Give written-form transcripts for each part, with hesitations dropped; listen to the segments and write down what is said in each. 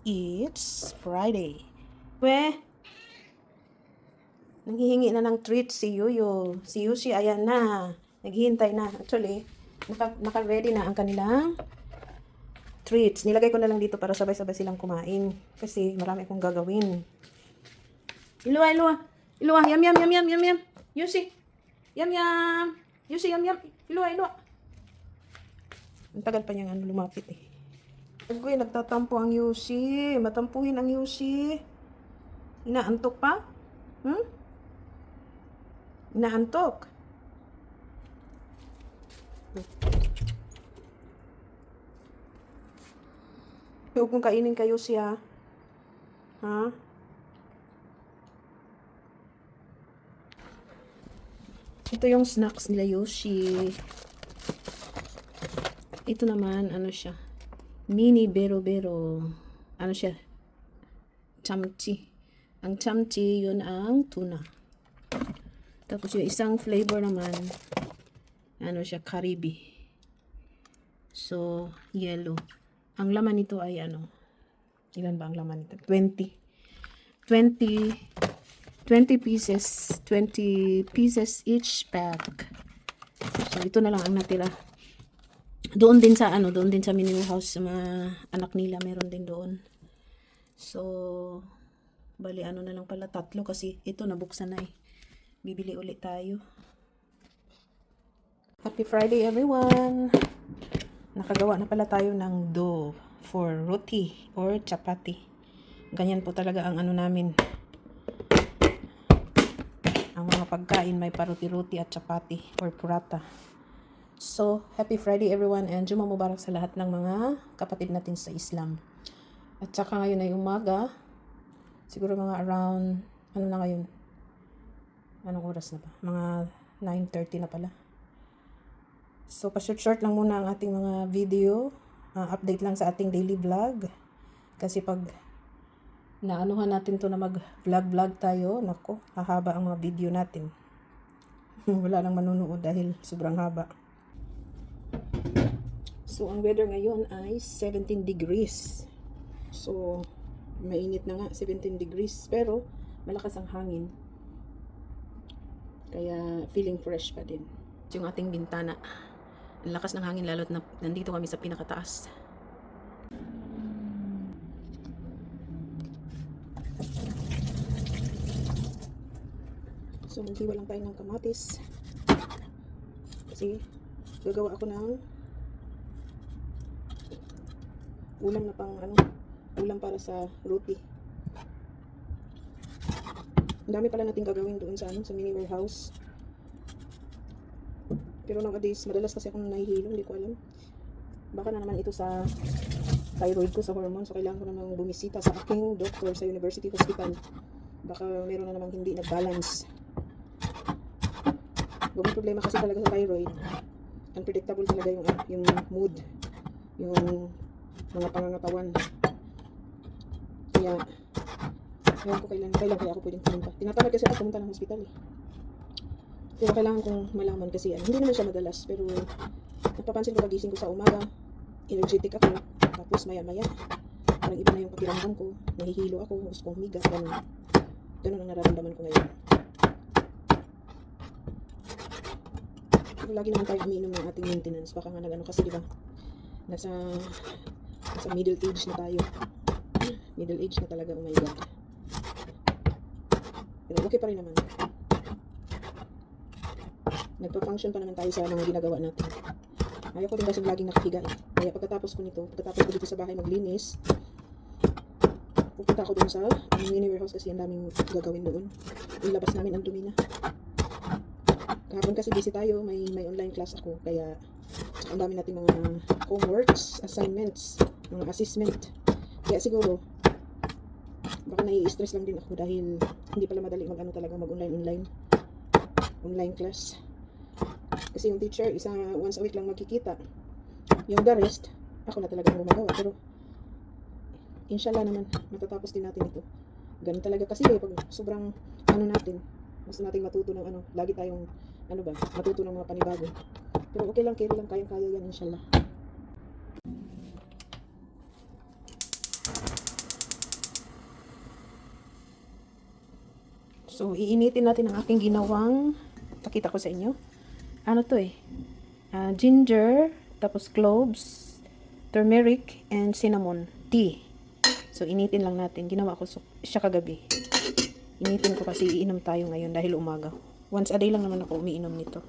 It's Friday. Nanghihingi na ng treat si Yuyo. Si Yushi, ayan na. Naghihintay na. Actually, naka-ready na ang kanilang treats. Nilagay ko na lang dito para sabay-sabay silang kumain. Kasi marami akong gagawin. Iluwa, iluwa. Iluwa, yam, yam, yam, yam, yam, yam. Yushi. Yam, yam. Yushi, yam, yam. Iluwa, iluwa. Ang tagal pa niyang lumapit eh. Agoy, nagtatampo ang Yushi. Matampuhin ang Yushi. Inaantok pa? Inaantok. Huwag kong kainin kayo siya. Ha? Ito yung snacks nila Yoshi. Ito naman, ano siya? Mini bero-bero. Ano siya? Chamchi. Ang chamchi, yun ang tuna. Tapos yung isang flavor naman, ano siya? Karibi. So, yellow. Ang laman nito ay ano? Ilan ba ang laman nito? 20 pieces. 20 pieces each pack. So, ito na lang ang natira. Doon din sa Minimum House sa mga anak nila, meron din doon. So, bali ano na lang pala, 3 kasi ito nabuksan na eh. Bibili ulit tayo. Happy Friday everyone! Nakagawa na pala tayo ng dough for roti or chapati. Ganyan po talaga ang ano namin. Ang mga pagkain may paruti-ruti at chapati or purata. So, happy Friday everyone and Juma Mubarak sa lahat ng mga kapatid natin sa Islam. At saka ngayon ay umaga. Siguro mga around, ano na ngayon? Anong oras na ba? Mga 9:30 na pala. So, pa-short lang muna ang ating mga video. Update lang sa ating daily vlog. Kasi pag naanuhan natin to na mag-vlog tayo, nako, hahaba ang mga video natin. Wala nang manunood dahil sobrang haba. So, ang weather ngayon ay 17 degrees. So, mainit na nga, 17 degrees. Pero, malakas ang hangin. Kaya, feeling fresh pa din. Yung ating bintana. Ang lakas ng hangin lalo't na nandito kami sa pinakataas. So, maghiwa lang tayo ng kamatis. Kasi, gagawa ako ng ulam na pang ulam para sa roti. Ang dami pala natin gagawin doon sa mini warehouse. Pero nowadays, madalas kasi akong nahihilo, hindi ko alam. Baka na naman ito sa thyroid ko, sa hormone. So, kailangan ko namang bumisita sa aking doctor sa University Hospital. Baka meron na namang hindi nag-balance. Yung problema kasi talaga sa thyroid, unpredictable talaga yung mood, yung mga pangangatawan. Kaya, ngayon ko kailan kaya ako pwedeng pumunta. Tinatamad kasi ako pumunta ng hospital eh. Pero kailangan kong malaman kasi hindi naman siya madalas. Pero napapansin ko pagising ko sa umaga, energetic ako. Tapos maya maya, parang iba na yung pakiramdam ko. Nahihilo ako, gusto kong humiga. Ganun ang nararamdaman ko ngayon. Pero lagi naman tayo umiinom ng ating maintenance. Baka nga nag-ano kasi diba, nasa middle age na tayo. Middle age na talaga, oh my God. Pero okay pa rin naman. Nagpa-function pa naman tayo sa mga ginagawa natin. Ayaw ko din kasi laging nakahiga eh. Kaya pagkatapos ko dito sa bahay maglinis, pupunta ako dun sa mini warehouse kasi ang daming gagawin doon. Ilabas namin ang dumi na. Kahapon kasi busy tayo, may online class ako. Kaya ang dami natin mga homeworks, assignments, mga assessment. Kaya siguro, baka nai-stress lang din ako dahil hindi pala madali talaga online class. Kasi yung teacher, once a week lang magkikita. Yung the rest, ako na talaga gumagawa. Pero, inshallah naman, matatapos din natin ito. Ganun talaga kasi pag sobrang gusto natin matuto ng lagi tayong, matuto ng mga panibago. Pero okay lang, kayang-kaya yan, inshallah. So, iinitin natin ang aking ginawang, pakita ko sa inyo. Ano to eh? Ginger, tapos cloves, turmeric, and cinnamon tea. So, initin lang natin. Ginawa ko siya kagabi. Initin ko kasi iinom tayo ngayon dahil umaga. Once a day lang naman ako umiinom nito.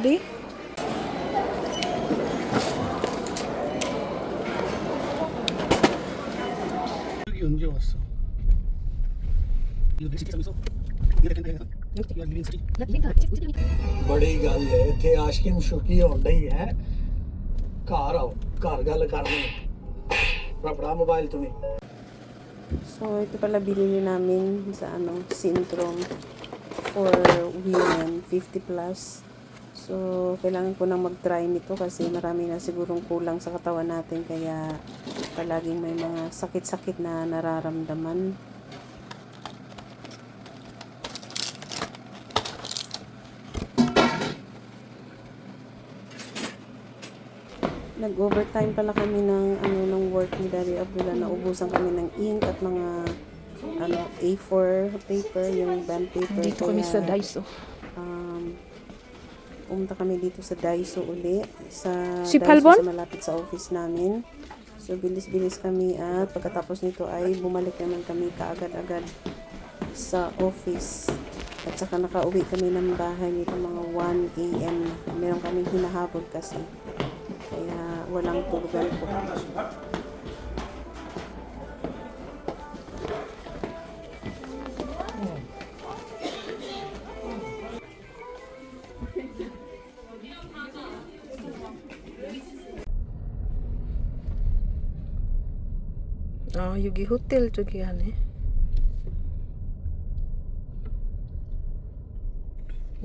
Daddy? 여기 언제 왔어? 이거 멕시코 있어? 이거 괜찮아? 이거 리빙스리? ਬੜੀ ਗੱਲ ਹੈ ਇੱਥੇ ਆਸ਼ਕੀ ਮਸ਼ੂਕੀ ਹੋਣ ਡਈ ਹੈ ਘਰ ਆਓ ਘਰ ਗੱਲ ਕਰਨੀ ਰਪੜਾ ਮੋਬਾਈਲ ਤੋਂ So, ito pala binili namin sa Syndrome for women, 50 plus. So, kailangan ko nang mag-try nito kasi marami na sigurong kulang sa katawan natin kaya palaging may mga sakit-sakit na nararamdaman. Nag-overtime pala kami ng work ni Daddy Abdullah. Naubusan kami ng ink at mga A4 paper, yung band paper. Dito kami sa Daiso. Pumunta kami dito sa Daiso uli. Sa Si Daiso Palbon? sa malapit sa office namin. So, bilis-bilis kami at pagkatapos nito ay bumalik naman kami kaagad-agad sa office. At saka nakauwi kami ng bahay nito mga 1 a.m. Meron kaming hinahabol kasi. Kaya walang tulugan po. 여기 호텔 쪽이 하네.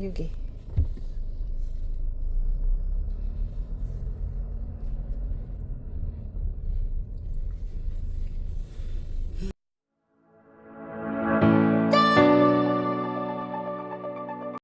여기.